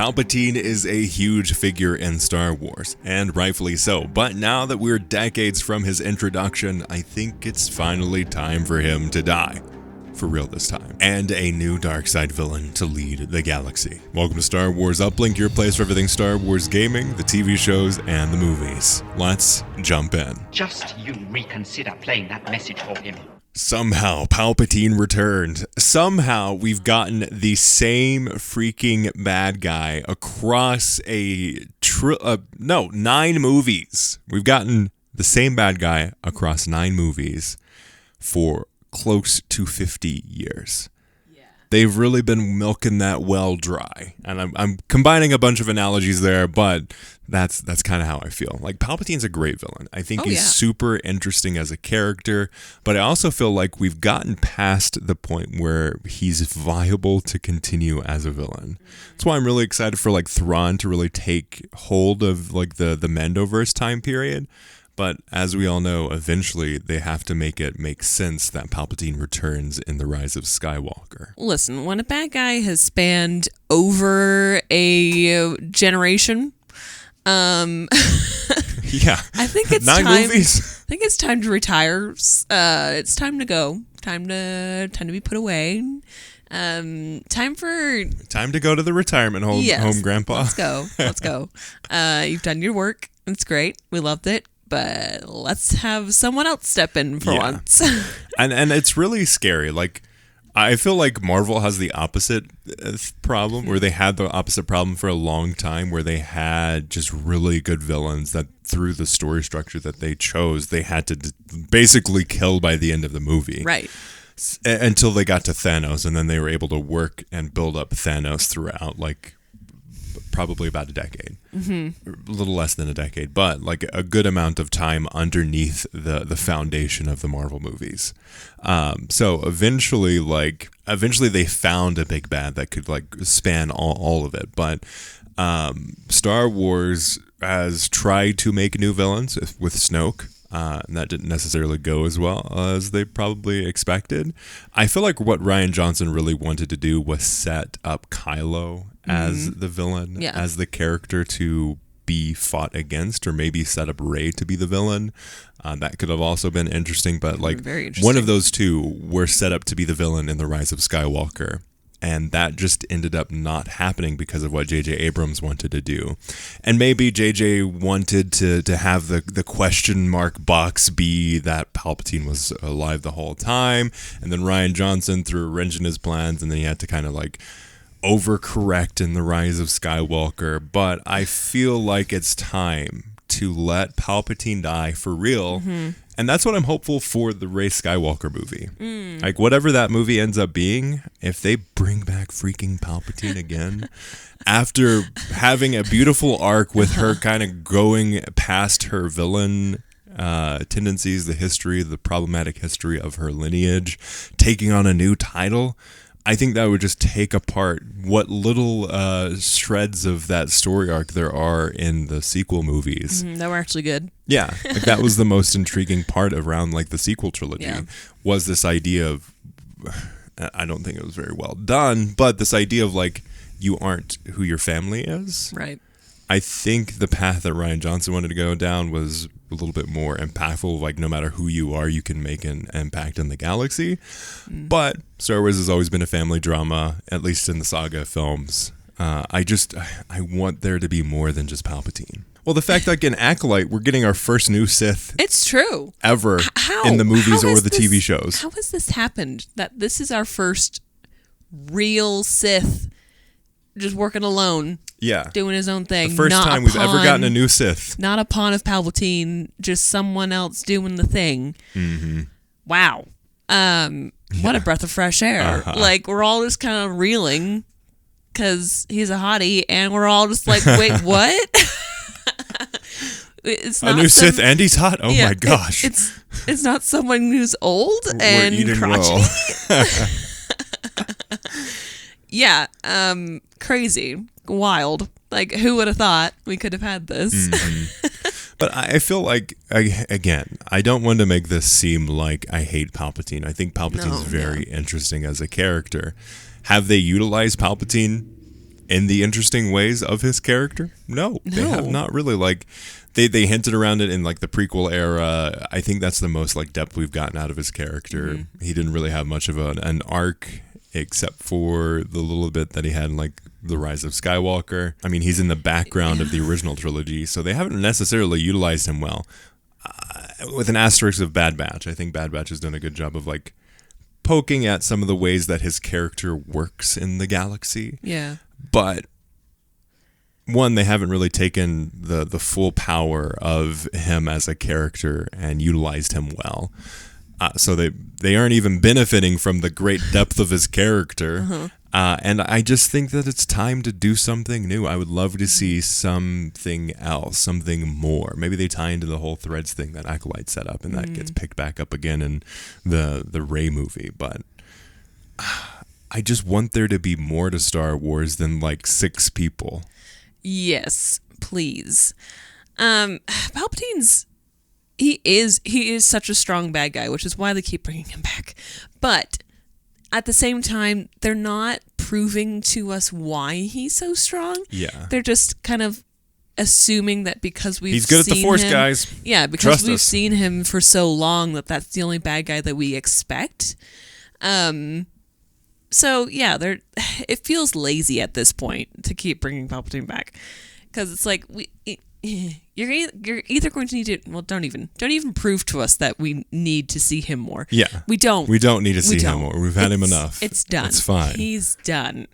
Palpatine is a huge figure in Star Wars, and rightfully so, but now that we're decades from his introduction, I think it's finally time for him to die. For real this time. And a new dark-side villain to lead the galaxy. Welcome to Star Wars Uplink, your place for everything Star Wars gaming, the TV shows, and the movies. Let's jump in. Just you reconsider playing that message for him. Somehow, Palpatine returned. Somehow, we've gotten the same freaking bad guy across 9 movies. We've gotten the same bad guy across 9 movies for close to 50 years. They've really been milking that well dry. And I'm combining a bunch of analogies there, but that's kind of how I feel. Like, Palpatine's a great villain. I think he's super interesting as a character, but I also feel like we've gotten past the point where he's viable to continue as a villain. That's why I'm really excited for, like, Thrawn to really take hold of, like, the Mandoverse time period. But as we all know, eventually they have to make it make sense that Palpatine returns in The Rise of Skywalker. Listen, when a bad guy has spanned over a generation, yeah, I think it's 9 time. movies. I think it's time to retire. It's time to go. Time to be put away. Time to go to the retirement home, home, Grandpa. Let's go. You've done your work. It's great. We loved it. But let's have someone else step in for once. and it's really scary. Like, I feel like Marvel has the opposite problem, where they had the opposite problem for a long time, where they had just really good villains that through the story structure that they chose, they had to basically kill by the end of the movie. Right. Until they got to Thanos, and then they were able to work and build up Thanos throughout, like, probably about a decade. A little less than a decade, but like a good amount of time underneath the foundation of the Marvel movies. So eventually they found a big bad that could, like, span all of it. But Star Wars has tried to make new villains with Snoke. And that didn't necessarily go as well as they probably expected. I feel like what Rian Johnson really wanted to do was set up Kylo as the villain, as the character to be fought against, or maybe set up Rey to be the villain. That could have also been interesting, but like one of those two were set up to be the villain in The Rise of Skywalker. And that just ended up not happening because of what J.J. Abrams wanted to do. And maybe J.J. wanted to have the question mark box be that Palpatine was alive the whole time. And then Rian Johnson threw a wrench in his plans, and then he had to kind of like overcorrect in The Rise of Skywalker. But I feel like it's time to let Palpatine die for real. And that's what I'm hopeful for the Rey Skywalker movie. Like, whatever that movie ends up being, if they bring back freaking Palpatine again, after having a beautiful arc with her kind of going past her villain tendencies, the problematic history of her lineage, taking on a new title, I think that would just take apart what little shreds of that story arc there are in the sequel movies. That were actually good. Yeah, like that was the most intriguing part around like the sequel trilogy, was this idea of, I don't think it was very well done, but this idea of like, you aren't who your family is. Right. I think the path that Rian Johnson wanted to go down was a little bit more impactful. Like, no matter who you are, you can make an impact in the galaxy. But Star Wars has always been a family drama, at least in the saga films. I want there to be more than just Palpatine. Well, the fact that in Acolyte, we're getting our first new Sith. It's true. Ever in the movies or the TV shows. How has this happened? That this is our first real Sith just working alone. Yeah. Doing his own thing. The first time we've ever gotten a new Sith. Not a pawn of Palpatine, just someone else doing the thing. Wow. What a breath of fresh air. Like, we're all just kind of reeling because he's a hottie, and we're all just like, wait, what? It's not a new Sith and he's hot? Oh my gosh. It's not someone who's old and crotchety. Yeah, crazy, wild. Like, who would have thought we could have had this? But I feel like, again, I don't want to make this seem like I hate Palpatine. I think Palpatine's very interesting as a character. Have they utilized Palpatine in the interesting ways of his character? No, they have not really. Like, they hinted around it in like the prequel era. I think that's the most like depth we've gotten out of his character. He didn't really have much of an arc except for the little bit that he had in like The Rise of Skywalker. I mean, he's in the background of the original trilogy, so they haven't necessarily utilized him well. With an asterisk of Bad Batch, I think Bad Batch has done a good job of like poking at some of the ways that his character works in the galaxy. Yeah. But one, they haven't really taken the full power of him as a character and utilized him well. So they aren't even benefiting from the great depth of his character. And I just think that it's time to do something new. I would love to see something else, something more. Maybe they tie into the whole Threads thing that Acolyte set up, and that gets picked back up again in the Rey movie. But I just want there to be more to Star Wars than like 6 people. Yes, please. Palpatine's he is such a strong bad guy, which is why they keep bringing him back. But at the same time, they're not proving to us why he's so strong. Yeah. They're just kind of assuming that because we've He's good seen at the Force, him, guys. Yeah, because Trust we've us. seen him for so long that's the only bad guy that we expect. So yeah, it feels lazy at this point to keep bringing Palpatine back, because it's like you're either going to need to don't even prove to us that we need to see him more. Yeah, we don't need to see him more. We've had him enough. It's done. It's fine. He's done.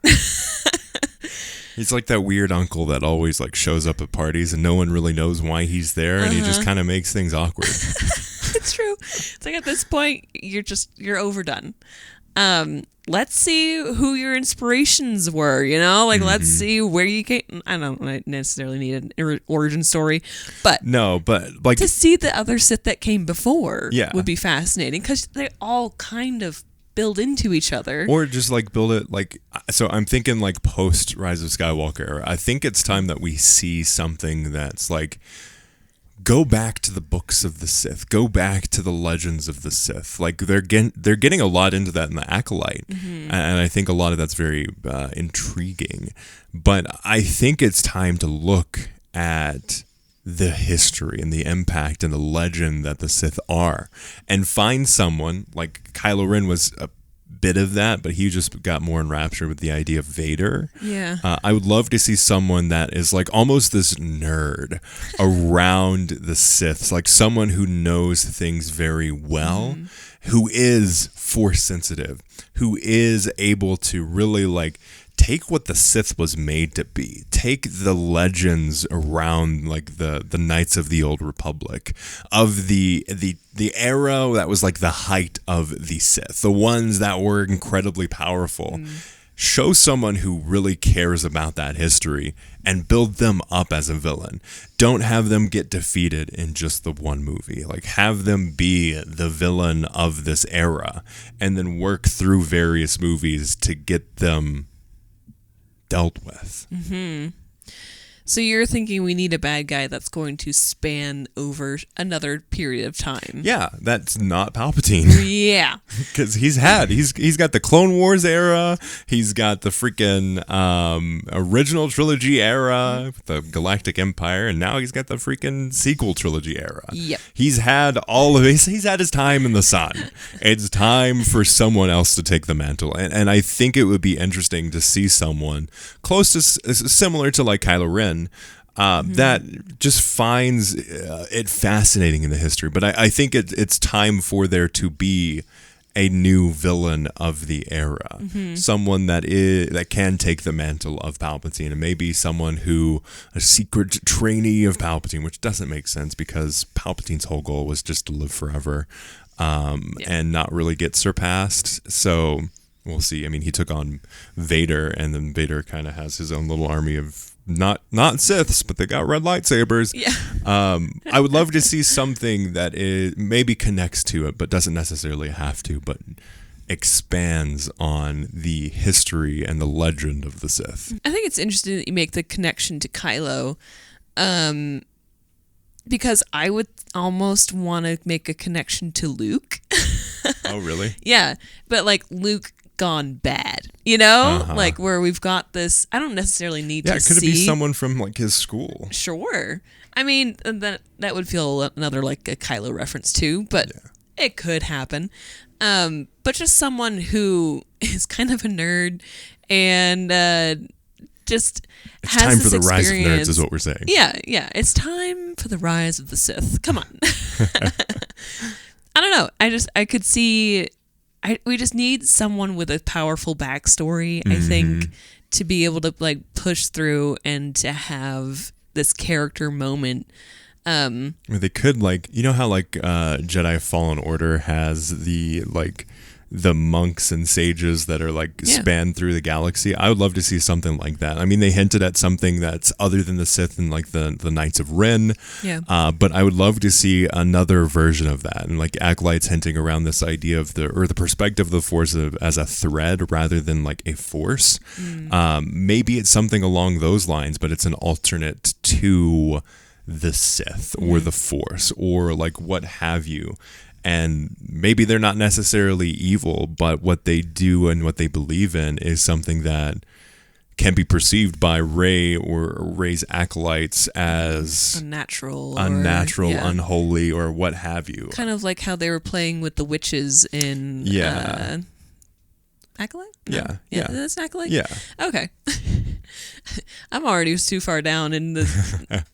He's like that weird uncle that always like shows up at parties and no one really knows why he's there, and he just kind of makes things awkward. It's true. It's like at this point you're overdone. Let's see who your inspirations were, let's see where you came. I don't necessarily need an origin story, but like to see the other Sith that came before Yeah. would be fascinating, because they all kind of build into each other. Or just like build it like, so I'm thinking like post Rise of Skywalker. I think it's time that we see something that's like, go back to the books of the Sith. Go back to the legends of the Sith. Like they're getting a lot into that in the Acolyte, and I think a lot of that's very intriguing. But I think it's time to look at the history and the impact and the legend that the Sith are, and find someone like Kylo Ren was a bit of that, but he just got more enraptured with the idea of Vader. Yeah. I would love to see someone that is like almost this nerd around the Siths, like someone who knows things very well, who is Force sensitive, who is able to really like take what the Sith was made to be. Take the legends around like the Knights of the Old Republic, of the era that was like the height of the Sith, the ones that were incredibly powerful. Show someone who really cares about that history and build them up as a villain. Don't have them get defeated in just the one movie. Like, have them be the villain of this era and then work through various movies to get them dealt with. So you're thinking we need a bad guy that's going to span over another period of time. Yeah, that's not Palpatine. Yeah. Because he's got the Clone Wars era, he's got the freaking original trilogy era, the Galactic Empire, and now he's got the freaking sequel trilogy era. Yep. He's had all of he's had his time in the sun. It's time for someone else to take the mantle, and I think it would be interesting to see someone close to similar to like Kylo Ren. That just finds it fascinating in the history. But I think it's time for there to be a new villain of the era, someone that can take the mantle of Palpatine, and maybe someone who a secret trainee of Palpatine, which doesn't make sense because Palpatine's whole goal was just to live forever and not really get surpassed. So we'll see. I mean, he took on Vader, and then Vader kind of has his own little army of not Siths, but they got red lightsabers. Yeah. I would love to see something that maybe connects to it, but doesn't necessarily have to, but expands on the history and the legend of the Sith. I think it's interesting that you make the connection to Kylo, because I would almost want to make a connection to Luke. Oh, really? Yeah, but like Luke gone bad, you know, like where we've got this. I don't necessarily need to see. Could it be someone from like his school? Sure. I mean, that would feel another like a Kylo reference too, but it could happen. But just someone who is kind of a nerd and just it's has time this for the rise of experience. nerds, is what we're saying. Yeah, it's time for the rise of the Sith. Come on. I don't know. I could see. We just need someone with a powerful backstory, I think, to be able to like push through and to have this character moment. They could like, you know how like Jedi Fallen Order has the like the monks and sages that are like span through the galaxy. I would love to see something like that. I mean, they hinted at something that's other than the Sith and like the Knights of Ren. Yeah. But I would love to see another version of that, and like acolytes hinting around this idea of the perspective of the Force as a thread rather than like a force. Maybe it's something along those lines, but it's an alternate to the Sith or the Force or like what have you. And maybe they're not necessarily evil, but what they do and what they believe in is something that can be perceived by Rey or Rey's acolytes as unnatural, unholy, or what have you. Kind of like how they were playing with the witches in Acolyte? No. Yeah. That's Acolyte? Yeah. Okay. I'm already too far down in the...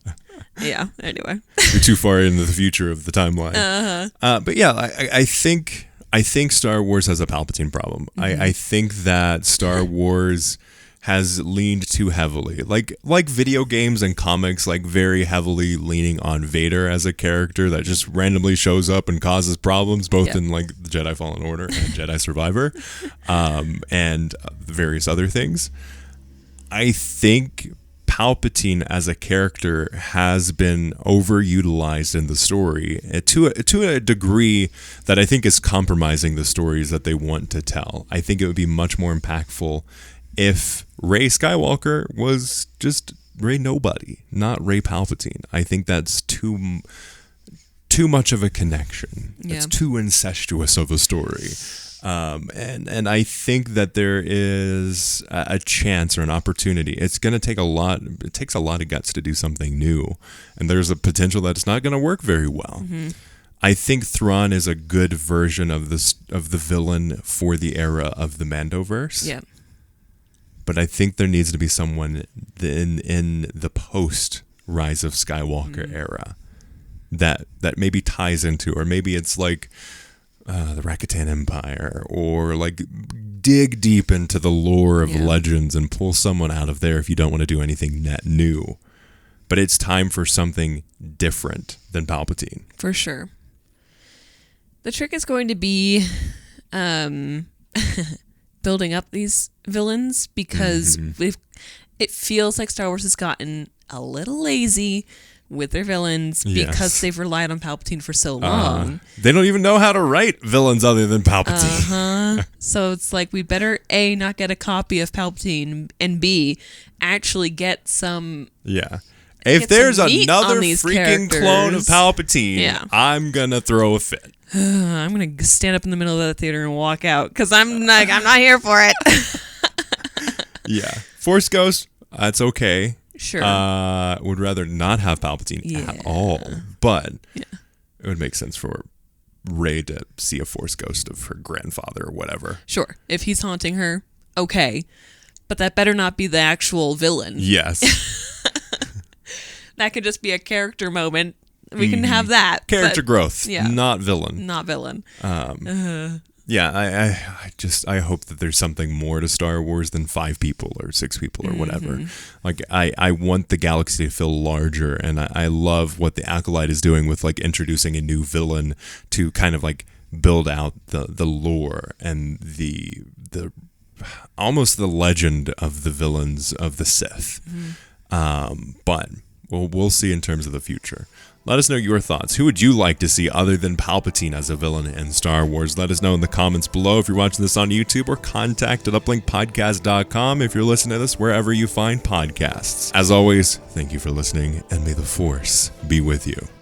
Yeah, anyway. You're too far into the future of the timeline. But yeah, I think Star Wars has a Palpatine problem. I think that Star Wars has leaned too heavily, like video games and comics, like very heavily leaning on Vader as a character that just randomly shows up and causes problems, both in like the Jedi Fallen Order and Jedi Survivor, and various other things. I think Palpatine as a character has been overutilized in the story to a degree that I think is compromising the stories that they want to tell. I think it would be much more impactful if Rey Skywalker was just Rey Nobody, not Rey Palpatine. I think that's too much of a connection. Yeah. It's too incestuous of a story. And I think that there is a chance or an opportunity. It's going to take it takes a lot of guts to do something new. And there's a potential that it's not going to work very well. I think Thrawn is a good version of the villain for the era of the Mandoverse. Yeah. But I think there needs to be someone in the post Rise of Skywalker era that maybe ties into, or maybe it's like the Rakatan Empire, or like dig deep into the lore of Legends and pull someone out of there if you don't want to do anything net new. But it's time for something different than Palpatine. For sure. The trick is going to be building up these villains, because it feels like Star Wars has gotten a little lazy with their villains because they've relied on Palpatine for so long. They don't even know how to write villains other than Palpatine. So it's like we better A, not get a copy of Palpatine, and B, actually get some... Yeah. If there's another freaking characters. clone of Palpatine, I'm going to throw a fit. I'm going to stand up in the middle of the theater and walk out, because I'm not here for it. Yeah. Force Ghost, that's okay. Sure. Would rather not have Palpatine at all, but it would make sense for Rey to see a Force Ghost of her grandfather or whatever. Sure. If he's haunting her, okay. But that better not be the actual villain. Yes. That could just be a character moment. We can have that. Character growth, not villain. Not villain. Yeah, I hope that there's something more to Star Wars than 5 people or 6 people or whatever. Like, I want the galaxy to feel larger, and I love what the Acolyte is doing with like introducing a new villain to kind of like build out the lore and the almost the legend of the villains of the Sith. But we'll see in terms of the future. Let us know your thoughts. Who would you like to see other than Palpatine as a villain in Star Wars? Let us know in the comments below if you're watching this on YouTube, or contact at uplinkpodcast.com if you're listening to this wherever you find podcasts. As always, thank you for listening, and may the Force be with you.